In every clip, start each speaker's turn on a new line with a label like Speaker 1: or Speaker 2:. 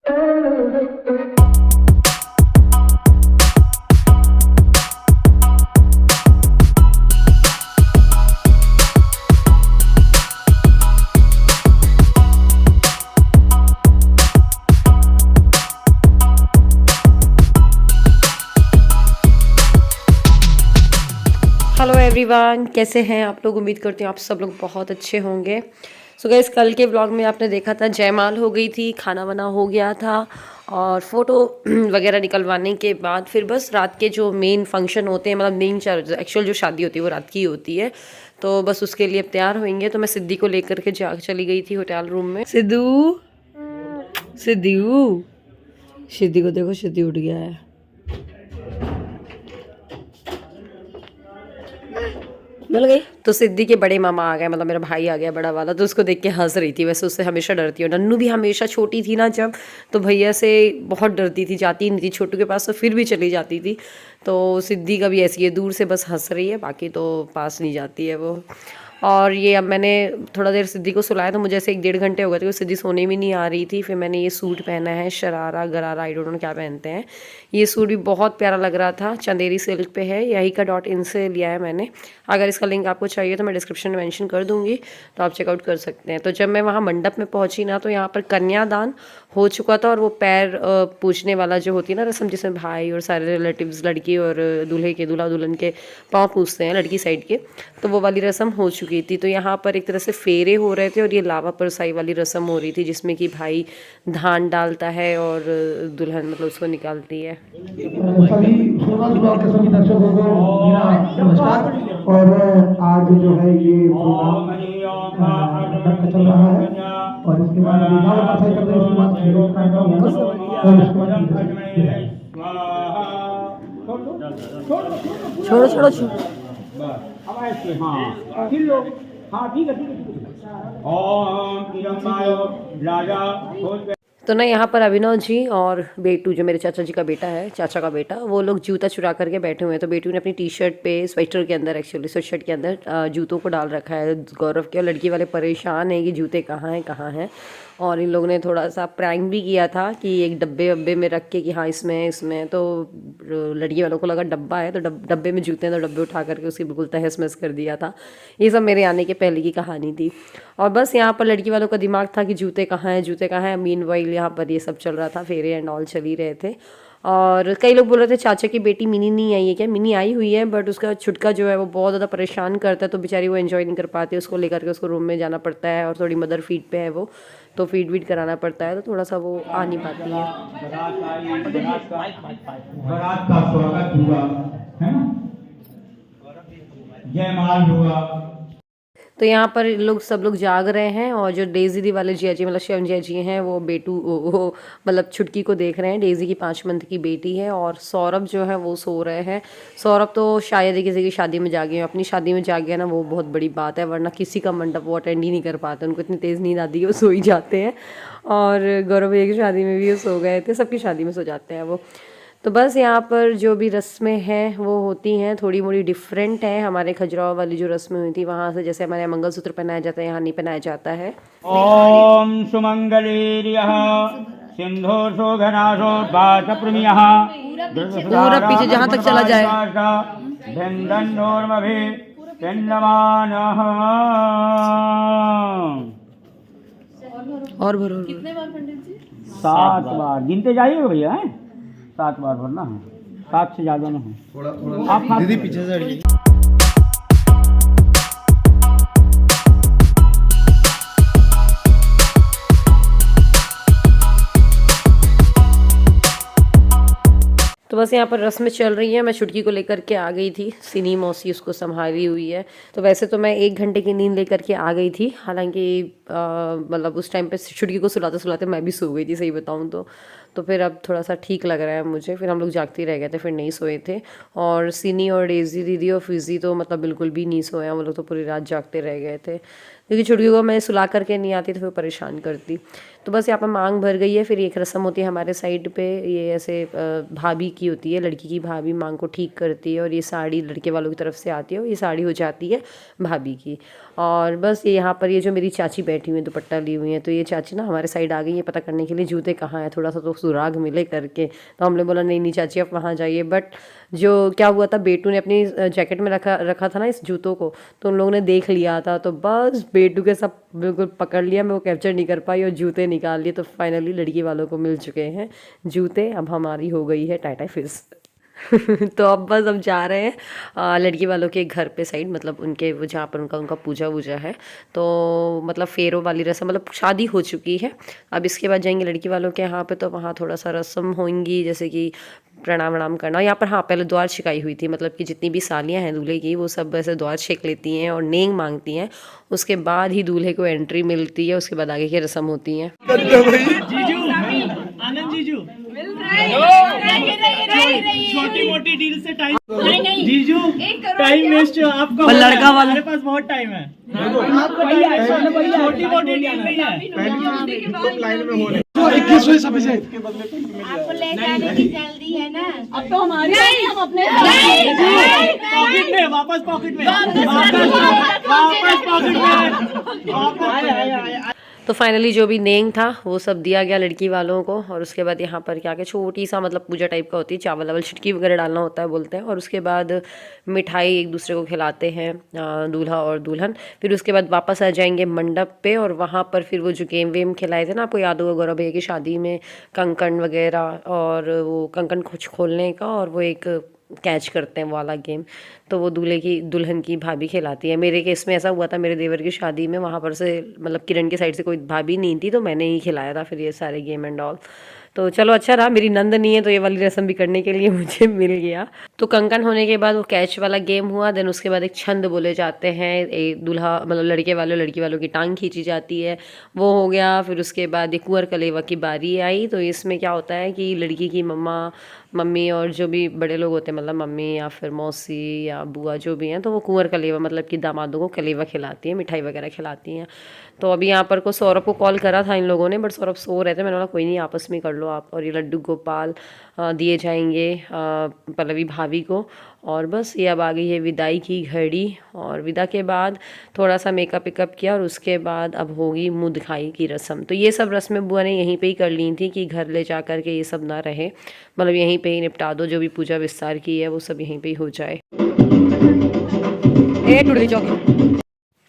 Speaker 1: Hello everyone, कैसे हैं आप लोग। उम्मीद करती हूँ आप सब लोग बहुत अच्छे होंगे। सो गाइस, कल के व्लॉग में आपने देखा था जयमाल हो गई थी, खाना वाना हो गया था और फ़ोटो वगैरह निकलवाने के बाद फिर बस रात के जो मेन फंक्शन होते हैं, मतलब मेन एक्चुअल जो शादी होती है वो रात की होती है। तो बस उसके लिए अब तैयार होंगे। तो मैं सिद्धि को लेकर के जा चली गई थी होटल रूम में। सिद्धू, सिद्धू, सिद्धि को देखो, सिद्धि उठ गया है। मिल गई। तो सिद्धि के बड़े मामा आ गए, मतलब मेरा भाई आ गया बड़ा वाला। तो उसको देख के हंस रही थी। वैसे उससे हमेशा डरती हूँ। नन्नू भी हमेशा छोटी थी ना जब, तो भैया से बहुत डरती थी, जाती नहीं थी छोटू के पास, तो फिर भी चली जाती थी। तो सिद्धि का भी ऐसी है, दूर से बस हंस रही है, बाकी तो पास नहीं जाती है वो। और ये अब मैंने थोड़ा देर सिद्धि को सुलाया, तो मुझे ऐसे 1-1.5 घंटे हो गए थे, सिद्धि सोने भी नहीं आ रही थी। फिर मैंने ये सूट पहना है, शरारा गरारा, आई डोंट नो क्या पहनते हैं। ये सूट भी बहुत प्यारा लग रहा था, चंदेरी सिल्क पे है, यही का .in से लिया है मैंने। अगर इसका लिंक आपको चाहिए तो मैं डिस्क्रिप्शन में मेंशन कर दूंगी, तो आप चेकआउट कर सकते हैं। तो जब मैं वहाँ मंडप में पहुँची ना, तो यहाँ पर कन्यादान हो चुका था। और वो पैर पूछने वाला जो होती है ना रस्म, जिसमें भाई और सारे रिलेटिव्स, लड़की और दूल्हे के, दूल्हा दुल्हन के पाँव पूछते हैं लड़की साइड के, तो वो वाली रस्म हो चुकी थी। तो यहाँ पर एक तरह से फेरे हो रहे थे और ये लावा परसाई वाली रस्म हो रही थी, जिसमें कि भाई धान डालता है और दुल्हन मतलब उसको निकालती है।
Speaker 2: सभी सोनल ब्लॉग के सभी दर्शकों को मेरा नमस्कार। और आज जो है ये प्रोग्राम मंडप का चल रहा है और इसके बाद अभी लावा परसाई करते हैं, उसके बाद फेरे का कार्यक्रम होगा और उसके बाद
Speaker 1: छोड़ो छोड़ो छोड़ो।
Speaker 3: हाँ ठीक है ठीक है। ओम
Speaker 1: तो ना यहाँ पर अभिनव जी और बेटू, जो मेरे चाचा जी का बेटा है, चाचा का बेटा, वो लोग जूता चुरा करके बैठे हुए हैं। तो बेटू ने अपनी टी शर्ट पे, स्वेटर के अंदर, एक्चुअली स्वेट शर्ट के अंदर जूतों को डाल रखा है गौरव के। और लड़की वाले परेशान है कि जूते कहाँ हैं कहाँ हैं। और इन लोगों ने थोड़ा सा प्रैंक भी किया था कि एक डब्बे वब्बे में रख के कि हाँ इसमें है इसमें है। तो लड़की वालों को लगा डब्बा है, तो डब्बे में जूते हैं, तो डब्बे उठा करके उसकी बिल्कुल तहस महस कर दिया था। ये सब मेरे आने के पहले की कहानी थी। और बस यहाँ पर लड़की वालों का दिमाग था कि जूते कहाँ हैं जूते कहाँ हैं। मीनवाइल यहाँ पर ये सब चल रहा था, फेरे एंड ऑल चल ही रहे थे। और कई लोग बोल रहे थे चाचा की बेटी मिनी नहीं आई है क्या। मिनी आई हुई है, बट उसका छुटका जो है वो बहुत ज़्यादा परेशान करता है, तो बेचारी वो एंजॉय नहीं कर पाती। उसको लेकर के उसको रूम में जाना पड़ता है, और थोड़ी मदर फीड पे है वो, तो फीड वीड कराना पड़ता है, तो थोड़ा सा वो आ नहीं पाती है।
Speaker 2: बारात का स्वागत हुआ है ना, जयमाल हुआ।
Speaker 1: तो यहाँ पर लोग सब लोग जाग रहे हैं, और जो डेजी दी वाले जिया जी, मतलब शिवम जिया जी हैं, वो बेटू वो मतलब छुटकी को देख रहे हैं। डेजी की 5 मंथ की बेटी है। और सौरभ जो है वो सो रहे हैं। सौरभ तो शायद ही किसी की शादी में जागे हैं। अपनी शादी में जागे हैं ना, वो बहुत बड़ी बात है, वरना किसी का मंडप वो अटेंड ही नहीं कर पाते। उनको इतनी तेज़ नींद आती है, वो सो ही जाते हैं। और गौरव भैया की शादी में भी वो सो गए थे, सबकी शादी में सो जाते हैं वो। तो बस यहाँ पर जो भी रस्में हैं वो होती हैं, थोड़ी मोड़ी डिफरेंट है। हमारे खजुराहो वाली जो रस्में हुई थी वहाँ से, जैसे हमारे यहाँ मंगलसूत्र पहनाया जाता है, यहाँ नहीं पहनाया जाता है।
Speaker 3: ओम सुमंगलीर्यः सिंधो शोभनाशो वाचप्रमियः
Speaker 1: पूरा पीछे जहाँ तक चला जाए।
Speaker 3: भिन्दन्नोर्मभि पिण्डमानः।
Speaker 1: और भरो
Speaker 4: कितने बार पंडित जी?
Speaker 3: 7 बार गिनते जाइएगा भैया, हैं 7 बार भरना है, 7 से ज़्यादा नहीं है। थोड़ा आप दीदी पीछे से हटिए।
Speaker 1: तो बस यहाँ पर रस्में चल रही हैं। मैं छुटकी को लेकर के आ गई थी, सिनी मौसी उसको संभाली हुई है। तो वैसे तो मैं 1 घंटे की नींद लेकर के आ गई थी, हालांकि मतलब उस टाइम पे छुटकी को सुलाते सुलाते मैं भी सो गई थी, सही बताऊँ तो फिर अब थोड़ा सा ठीक लग रहा है मुझे। फिर हम लोग जागते रह गए थे, फिर नहीं सोए थे। और सिनी और डेजी दीदी और फिजी तो मतलब बिल्कुल भी नहीं सोए, वो लोग तो पूरी रात जागते रह गए थे। क्योंकि छुटकी को मैं सुला करके नहीं आती तो फिर परेशान करती। तो बस यहाँ पर मांग भर गई है। फिर एक रस्म होती है हमारे साइड पे, ये ऐसे भाभी की होती है, लड़की की भाभी मांग को ठीक करती है और ये साड़ी लड़के वालों की तरफ से आती है और ये साड़ी हो जाती है भाभी की। और बस ये यहाँ पर ये जो मेरी चाची बैठी हुई है दुपट्टा ली हुई है, तो ये चाची ना हमारे साइड आ गई है पता करने के लिए जूते कहाँ है, थोड़ा सा तो सुराग मिले करके। तो हमने बोला नहीं नहीं चाची आप वहाँ जाइए। बट जो क्या हुआ था, बेटू ने अपनी जैकेट में रखा था ना इस जूतों को, तो उन लोगों ने देख लिया था, तो बस बेटू के सब बिल्कुल पकड़ लिया, मैं वो कैप्चर नहीं कर पाई और जूते निकाल लिए। तो फाइनली लड़की वालों को मिल चुके हैं जूते। अब हमारी हो गई है टाटा फिस। तो अब बस हम जा रहे हैं लड़की वालों के घर पे साइड, मतलब उनके वो जहाँ पर उनका पूजा वूजा है, तो मतलब फेरों वाली रस्म, मतलब शादी हो चुकी है। अब इसके बाद जाएंगे लड़की वालों के यहाँ पे, तो वहाँ थोड़ा सा रस्म होंगी, जैसे कि प्रणाम वणाम करना। यहाँ पर हाँ पहले द्वार छिकाई हुई थी, मतलब कि जितनी भी सालियाँ हैं दूल्हे की वो सब ऐसे द्वार छिक लेती हैं और नेंग मांगती हैं। उसके बाद ही दूल्हे को एंट्री मिलती है, उसके बाद आगे की रस्म होती हैं।
Speaker 4: आनंद जीजू छोटी मोटी डील से टाइम जीजू टाइम वेस्ट आपका, लड़का वाला मेरे पास बहुत टाइम है, छोटी मोटी डील नहीं है।
Speaker 2: 21वें समय से
Speaker 5: आपको ले जाने की जल्दी है ना।
Speaker 4: अब तो हमारी हम अपने पॉकेट में वापस पॉकेट में
Speaker 1: तो फाइनली जो भी नेंग था वो सब दिया गया लड़की वालों को। और उसके बाद यहाँ पर क्या क्या छोटी सा मतलब पूजा टाइप का होती है, चावल वावल छिटकी वगैरह डालना होता है बोलते हैं। और उसके बाद मिठाई एक दूसरे को खिलाते हैं दूल्हा और दुल्हन। फिर उसके बाद वापस आ जाएंगे मंडप पे और वहाँ पर फिर वो जो गेम वेम खिलाए थे ना, आपको याद होगा गौरव भैया की शादी में, कंकण वगैरह और वो कंकण कुछ खोलने का और वो एक कैच करते हैं वाला गेम, तो वो दूल्हे की दुल्हन की भाभी खिलाती है। मेरे केस में ऐसा हुआ था, मेरे देवर की शादी में वहाँ पर से मतलब किरण की साइड से कोई भाभी नहीं थी, तो मैंने ही खिलाया था फिर ये सारे गेम एंड ऑल। तो चलो अच्छा रहा, मेरी नंद नहीं है तो ये वाली रस्म भी करने के लिए मुझे मिल गया। तो कंकन होने के बाद वो कैच वाला गेम हुआ। देन उसके बाद एक छंद बोले जाते हैं, एक दूल्हा मतलब लड़के वाले लड़की वालों की टांग खींची जाती है, वो हो गया। फिर उसके बाद एक कुंवर कलेवा की बारी आई। तो इसमें क्या होता है कि लड़की की मम्मी और जो भी बड़े लोग होते हैं, मतलब मम्मी या फिर मौसी या बुआ जो भी हैं, तो वो कुंवर कलेवा मतलब कि दामादों को कलेवा खिलाती है, मिठाई वगैरह खिलाती हैं। तो अभी यहाँ पर को सौरभ को कॉल करा था इन लोगों ने, बट सौरभ सो रहे थे। मैंने बोला कोई नहीं आपस में कर लो आप। और ये लड्डू गोपाल दिए जाएंगे पल्लवी भाभी को। और बस ये अब आ गई है विदाई की घड़ी। और विदा के बाद थोड़ा सा मेकअप वेकअप किया और उसके बाद अब होगी मुँह दिखाई की रस्म। तो ये सब रस्में बुआ ने यहीं पे ही कर ली थी कि घर ले जा कर के ये सब ना रहे, मतलब यहीं पे ही निपटा दो, जो भी पूजा विस्तार की है वो सब यहीं पे ही हो जाए।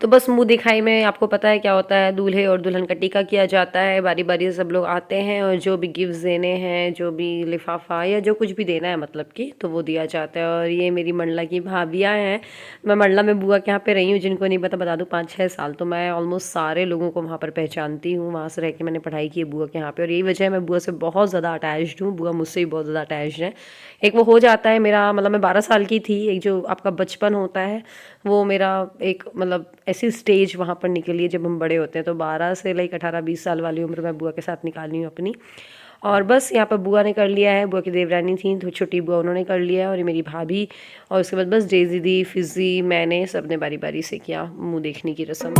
Speaker 1: तो बस मुंह दिखाई में आपको पता है क्या होता है, दूल्हे और दुल्हन का टीका किया जाता है, बारी बारी से सब लोग आते हैं और जो भी गिफ्ट्स देने हैं, जो भी लिफाफा या जो कुछ भी देना है मतलब कि, तो वो दिया जाता है। और ये मेरी मंडला की भाभियाँ हैं। मैं मंडला में बुआ के यहाँ पे रही हूँ, जिनको नहीं पता बता दूँ 5-6 साल। तो मैं ऑलमोस्ट सारे लोगों को वहाँ पर पहचानती हूँ, वहाँ से रह के मैंने पढ़ाई की है बुआ के यहाँ पर। और यही वजह है मैं बुआ से बहुत ज़्यादा अटैच्ड हूँ, बुआ मुझसे भी बहुत ज़्यादा अटैच्ड है। एक वो हो जाता है मेरा, मतलब मैं 12 साल की थी, एक जो आपका बचपन होता है वो मेरा एक मतलब ऐसी स्टेज वहाँ पर निकली है जब हम बड़े होते हैं। तो 12 से लाइक 18-20 साल वाली उम्र में बुआ के साथ निकाली हूँ अपनी। और बस यहाँ पर बुआ ने कर लिया है, बुआ की देवरानी थी तो छोटी बुआ उन्होंने कर लिया, और ये मेरी भाभी। और उसके बाद बस डेजी दी, फिजी, मैंने सबने बारी बारी से किया मुँह देखने की रस्म।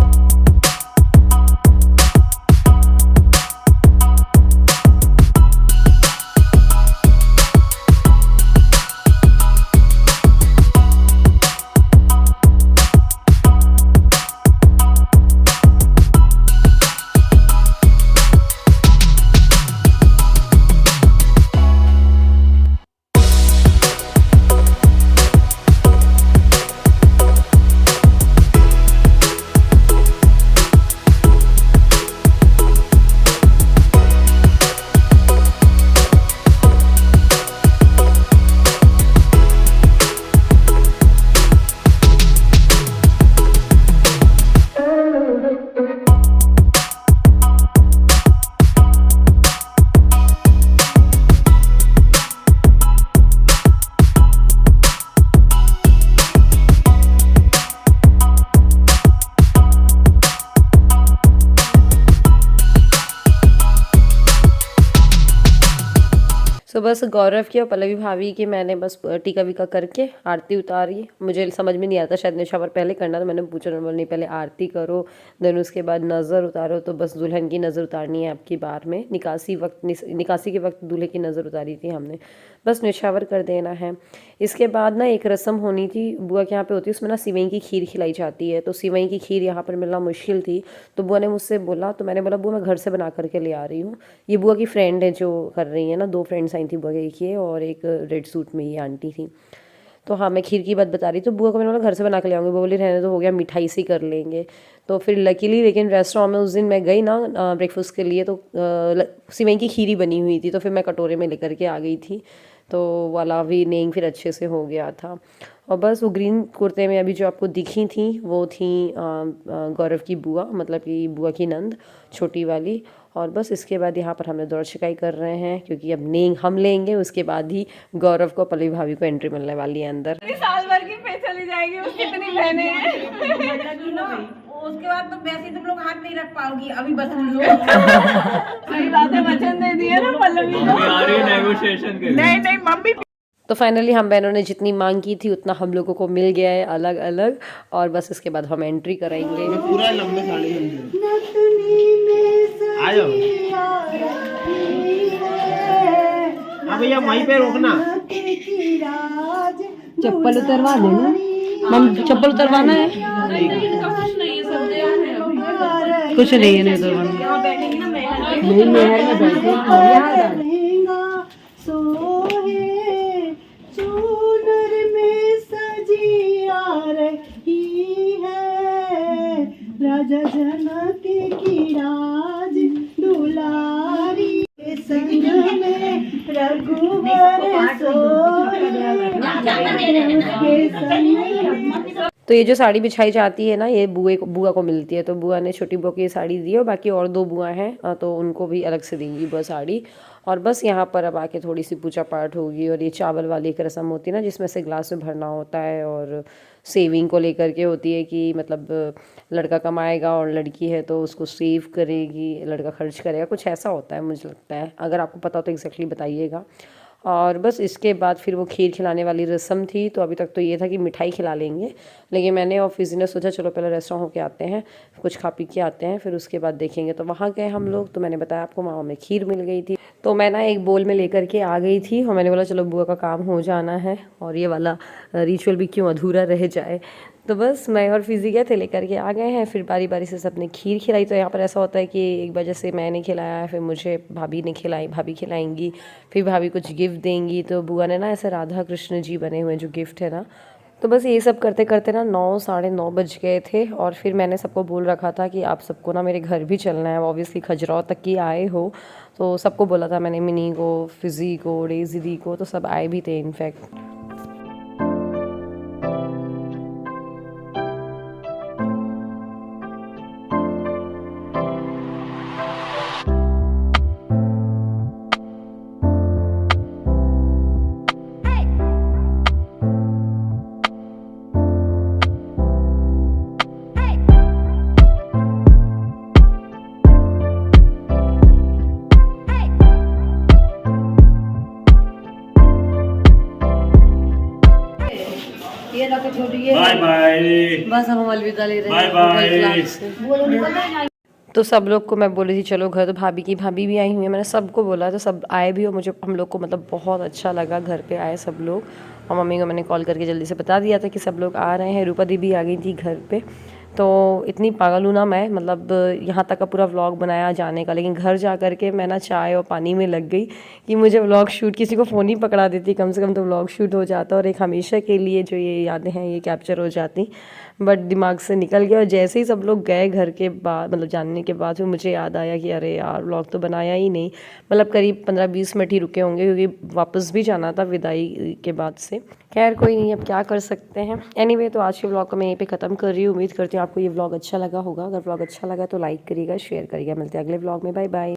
Speaker 1: सो बस गौरव की और पल्लवी भाभी की मैंने बस टीका वीका करके आरती उतारी। मुझे समझ में नहीं आता, शायद निशावर पहले करना, तो मैंने पूछा नॉर्मल नहीं, पहले आरती करो देन उसके बाद नज़र उतारो। तो बस दुल्हन की नज़र उतारनी है आपकी बार में, निकासी के वक्त दूल्हे की नज़र उतारी थी हमने, बस निशावर कर देना है। इसके बाद ना एक रस्म होनी थी बुआ के यहाँ पे होती है, उसमें ना सिवई की खीर खिलाई जाती है। तो सिवई की खीर यहाँ पर मिलना मुश्किल थी, तो बुआ ने मुझसे बोला, तो मैंने बोला बुआ मैं घर से बना करके ले आ रही हूँ। ये बुआ की फ्रेंड है जो कर रही है ना, 2 फ्रेंड्स आई थी बुआ के, एक ये और एक रेड सूट में ये आंटी थी। तो हाँ मैं खीर की बात बता रही, तो बुआ को मैंने बोला घर से बना के ले आऊँगी, बुआ बोली रहने तो हो गया मिठाई से कर लेंगे। तो फिर लकीली लेकिन रेस्टोरेंट में उस दिन मैं गई ना ब्रेकफास्ट के लिए, तो सिवई की खीर ही बनी हुई थी, तो फिर मैं कटोरे में लेकर के आ गई थी, तो वाला भी नेंग फिर अच्छे से हो गया था। और बस वो ग्रीन कुर्ते में अभी जो आपको दिखी थी वो थी गौरव की बुआ, मतलब कि बुआ की नंद छोटी वाली। और बस इसके बाद यहाँ पर हमने दौड़ छिकाई कर रहे हैं, क्योंकि अब नेंग हम लेंगे, उसके बाद ही गौरव को पल्लवी भाभी को एंट्री मिलने वाली है अंदर।
Speaker 5: साल भर की पे चली जाएगी, उसकी कितनी बहनें हैं। उसके बाद तो वैसे तुम लोग हाथ नहीं रख पाओगी, अभी बस लो। सही बात है, वचन दे दिए ना पल्लवी को। नेगोशिएशन के नहीं मम्मी।
Speaker 1: तो फाइनली हम बहनों ने जितनी मांग की थी उतना हम लोगों को मिल गया है अलग अलग, और बस इसके बाद हम एंट्री कराएंगे।
Speaker 4: पूरा लंबे साड़ी आ जाओ। हाँ भैया वहीं पे रोकना।
Speaker 1: चप्पल उतरवा देना, मम चप्पल उतरवाना है। कुछ नहीं है, नहीं उतरवाना। नहीं मेहर में बैठे
Speaker 2: चूनर में सजी आ रही है, राजा जनक की राज दुलारी, संग में रघुवर
Speaker 1: तो ये जो साड़ी बिछाई जाती है ना, ये बुआ को मिलती है, तो बुआ ने छोटी बुआ को ये साड़ी दी, और बाकी और 2 बुआ हैं तो उनको भी अलग से देंगी बुआ साड़ी। और बस यहाँ पर अब आके थोड़ी सी पूजा पाठ होगी, और ये चावल वाली एक रस्म होती है ना, जिसमें से ग्लास में भरना होता है, और सेविंग को लेकर के होती है कि मतलब लड़का कमाएगा और लड़की है तो उसको सेव करेगी, लड़का खर्च करेगा, कुछ ऐसा होता है मुझे लगता है। अगर आपको पता हो तो एग्जैक्टली बताइएगा। और बस इसके बाद फिर वो खीर खिलाने वाली रस्म थी, तो अभी तक तो ये था कि मिठाई खिला लेंगे, लेकिन मैंने और फिजी ने सोचा चलो पहले रेस्टोरेंट होके आते हैं, कुछ खा पी के आते हैं, फिर उसके बाद देखेंगे। तो वहाँ गए हम लोग, तो मैंने बताया आपको वहाँ में खीर मिल गई थी, तो मैं ना एक बोल में लेकर के आ गई थी, और मैंने बोला चलो बुआ का काम हो जाना है और ये वाला रिचुअल भी क्यों अधूरा रह जाए। तो बस मैं और फिजी गए थे, लेकर के आ गए हैं, फिर बारी बारी से सबने खीर खिलाई। तो यहाँ पर ऐसा होता है कि एक वजह से मैंने खिलाया है, फिर मुझे भाभी ने खिलाई, भाभी खिलाएंगी, फिर भाभी कुछ गिफ्ट देंगी। तो बुआ ने ना ऐसे राधा कृष्ण जी बने हुए जो गिफ्ट है ना, तो बस ये सब करते करते ना 9 साढ़े 9 बज गए थे। और फिर मैंने सबको बोल रखा था कि आप सबको ना मेरे घर भी चलना है, ऑब्वियसली खजुराहो तक की आए हो, तो सबको बोला था मैंने, मिनी को, फिजी को, डेजी दी को, तो सब आए भी थे इनफैक्ट।
Speaker 3: Bye bye.
Speaker 1: बस हम अलविदा ले रहे
Speaker 3: बाय बाय।
Speaker 1: तो सब लोग को मैं बोली थी चलो घर, तो भाभी भी आई हुई है, मैंने सबको बोला, तो सब आए भी, और मुझे हम लोग को मतलब बहुत अच्छा लगा, घर पे आए सब लोग। और मम्मी को मैंने कॉल करके जल्दी से बता दिया था कि सब लोग आ रहे हैं। रूपा दी भी आ गई थी घर पे। तो इतनी पागल हूँ ना मैं, मतलब यहाँ तक का पूरा व्लॉग बनाया जाने का, लेकिन घर जा कर के मैं ना चाय और पानी में लग गई कि मुझे व्लॉग शूट, किसी को फ़ोन ही पकड़ा देती कम से कम तो व्लॉग शूट हो जाता, और एक हमेशा के लिए जो ये यादें हैं ये कैप्चर हो जाती। बट दिमाग से निकल गया, और जैसे ही सब लोग गए घर के बाद, मतलब जानने के बाद, फिर मुझे याद आया कि अरे यार व्लॉग तो बनाया ही नहीं। मतलब करीब 15-20 मिनट ही रुके होंगे, क्योंकि वापस भी जाना था विदाई के बाद से। खैर कोई नहीं, अब क्या कर सकते हैं। एनीवे, तो आज के व्लॉग को मैं यहीं पे ख़त्म कर रही हूँ। उम्मीद करती हूँ आपको ये व्लॉग अच्छा लगा होगा। अगर व्लॉग अच्छा लगा तो लाइक करिएगा, शेयर करिएगा। मिलते हैं अगले व्लॉग में, बाय बाय।